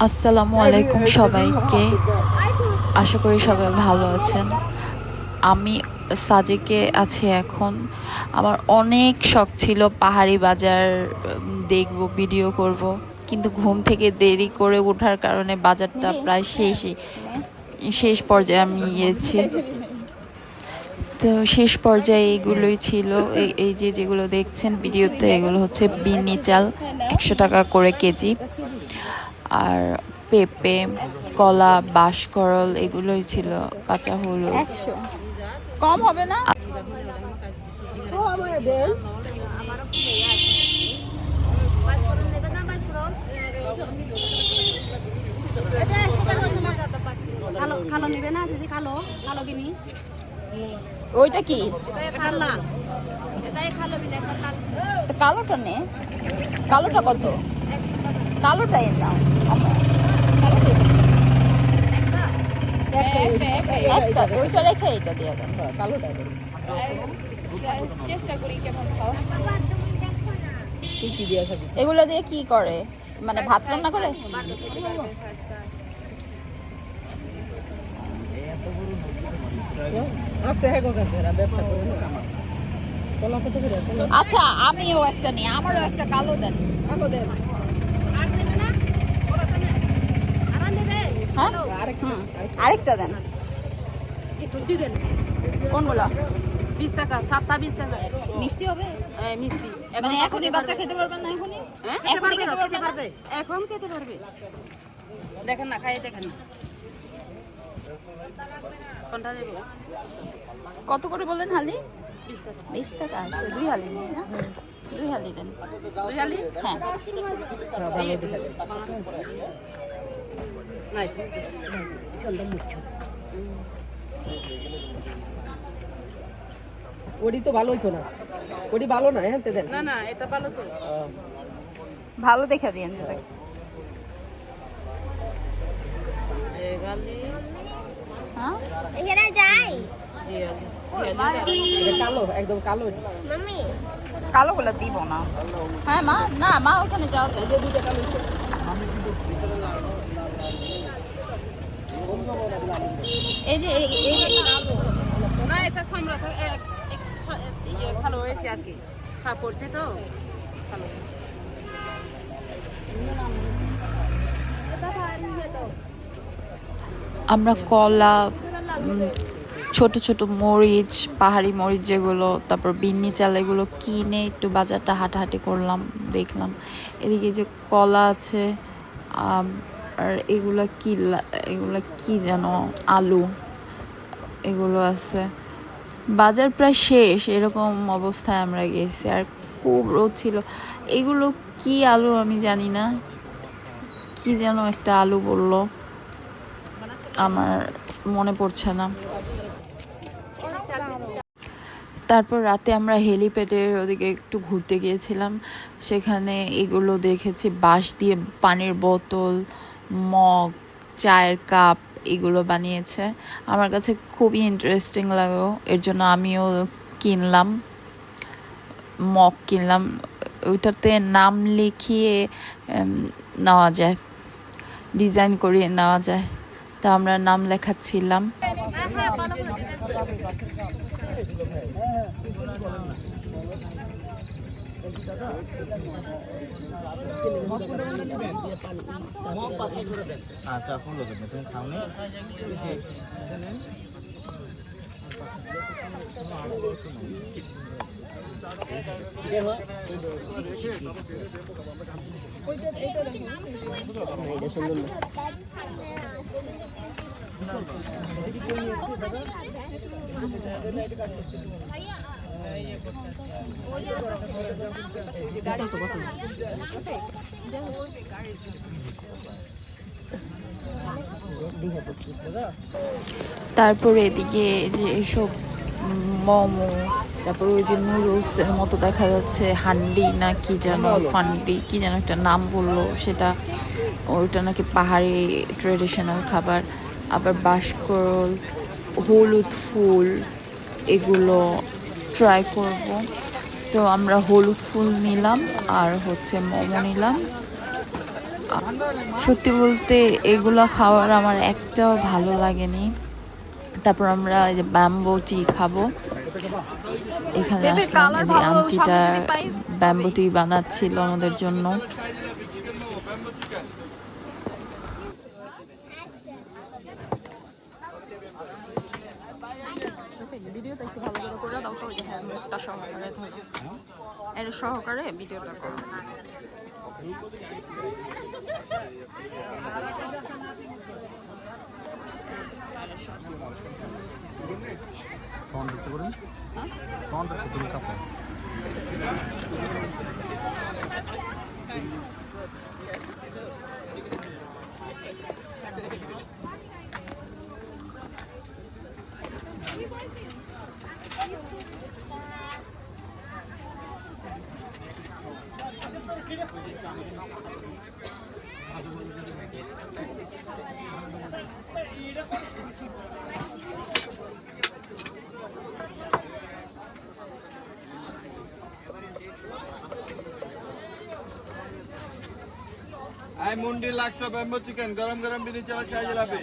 আসসালামু আলাইকুম সবাইকে। আশা করি সবাই ভালো আছেন। আমি সাজেকে আছি এখন। আমার অনেক শখ ছিল পাহাড়ি বাজার দেখব, ভিডিও করব, কিন্তু ঘুম থেকে দেরি করে ওঠার কারণে বাজারটা প্রায় শেষ পর্যায়ে আমি গিয়েছি। তো শেষ পর্যায়ে এগুলোই ছিল। এই যে যেগুলো দেখছেন ভিডিওতে, এগুলো হচ্ছে বিন্নি চাল, 100 টাকা করে কেজি। আর পেঁপে, কলা, বাঁশকরল এগুলোই ছিল, কাঁচা হলুদ। 100 কম হবে না? কালো নিবে না দিদি? কালো কালো বিনি ওইটা কি? তো কালোটা নে। কালোটা কত? কালোটাই দাও। একটা ওইটা রেখে এটা দিয়ে দেন। কালোটা চেষ্টা করি কেমন খাওয়া। এগুলো দিয়ে কি করে? মানে ভাত রান্না করে? আচ্ছা, আমিও একটা নিই, আমারও একটা কালো দেন। হ্যাঁ, আরেকটা দেন। কোনগুলো? 20 টাকা, 7টা 20 টাকা। মিষ্টি হবে? মিষ্টি মানে এখনই বাচ্চা খেতে পারবেন না? এখনই এখনই খেতে পারবে? এখন খেতে পারবে। দেখেন না, খাইয়ে দেখেন না। কোনটা দেবো? কত করে বলেন হালি? 20 টাকা। 20 টাকা আছে। 2 হালি নিন না? 2 হালি দেন। বুঝালি? হ্যাঁ। নাই ওডি তো ভালো হইতো না, ওডি ভালো না। হ্যাঁ দেন না না, এটা ভালো তো। ভালো দেখে দিয়েন যেটা। গালি হ্যাঁ, এখানে যাই এটা কালো, একদম কালো। মাম্মি কালো গুলো দিব না। হ্যাঁ মা, না মা ওখানে যাওয়া যায়। এই যে এই যে কালো। না, এটা সামরা ভালো হয়েছে আর কি। সাপ পড়ছে তো ভালো। আমরা কলা, ছোট ছোট মরিচ, পাহাড়ি মরিচ যেগুলো, তারপর বিন্নি চাল, এগুলো কিনে একটু বাজারটা হাঁটাহাঁটি করলাম, দেখলাম। এদিকে যে কলা আছে, আর এগুলা কি যেন, আলু, এগুলো আছে। বাজার প্রায় শেষ, এরকম অবস্থায় আমরা গেছি। আর খুব রোদ ছিল। এগুলো কি আলু আমি জানি না, কি যেন একটা আলু বললো, আমার মনে পড়ছে না। তারপর রাতে আমরা হেলিপ্যাডের ওদিকে একটু ঘুরতে গিয়েছিলাম। সেখানে এগুলো দেখেছি, বাঁশ দিয়ে পানির বোতল, মগ, চায়ের কাপ এগুলো বানিয়েছে। আমার কাছে খুবই ইন্টারেস্টিং লাগলো, এর জন্য আমিও কিনলাম, মগ কিনলাম। ওইটাতে নাম লিখিয়ে নেওয়া যায়, ডিজাইন করিয়ে নেওয়া যায়। তা আমরা নাম লেখাচ্ছিলাম। আচ্ছা ফুল দেবে, তুমি খাওনি? তারপরে এদিকে যে এসব মোমো, তারপর ওই যে নুডলসের মতো দেখা যাচ্ছে, হান্ডি না কি যেন, ফান্ডি কি যেন একটা নাম বললো, সেটা ওইটা নাকি পাহাড়ি ট্রেডিশনাল খাবার। আবার বাঁশকরল, হলুদ ফুল, এগুলো ট্রাই করব। তো আমরা হলুদ ফুল নিলাম, আর হচ্ছে মোমো নিলাম, সত্যি বলতে এগুলো খাওয়ার আমার একটাও ভালো লাগেনি। তারপর আমরা এই যে ব্যাম্বো টি খাবো। এখানে Baby, আসলাম, colour এই যে ভালো, আন্টিটা সামনে যদি পাই, ব্যাম্বো টি বানাচ্ছিল আমাদের জন্য। ভিডিওটা একটু ভালো করে করে দাও তো, ওই যে হ্যাঁ মুখটা সহকারে ধরো, এর সহকারে ভিডিওটা করো। ফোন দেখতে পারেন, ফোন দেখতে তুমি কাপড় आई मुंडी लाख सौ बैम्बो चिकन गरम गरम भी नहीं चला शाही जलाबी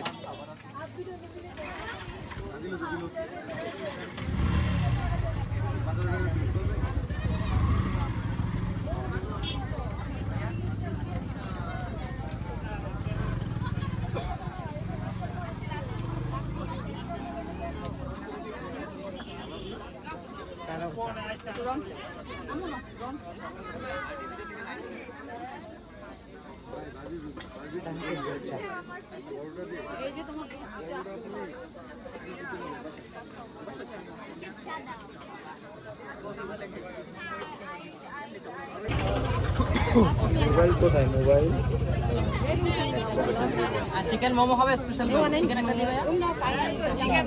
मोबाइल को है मोबाइल চিকেন মোমো হবে স্পেশাল চিকেন একটা দিবে चिकन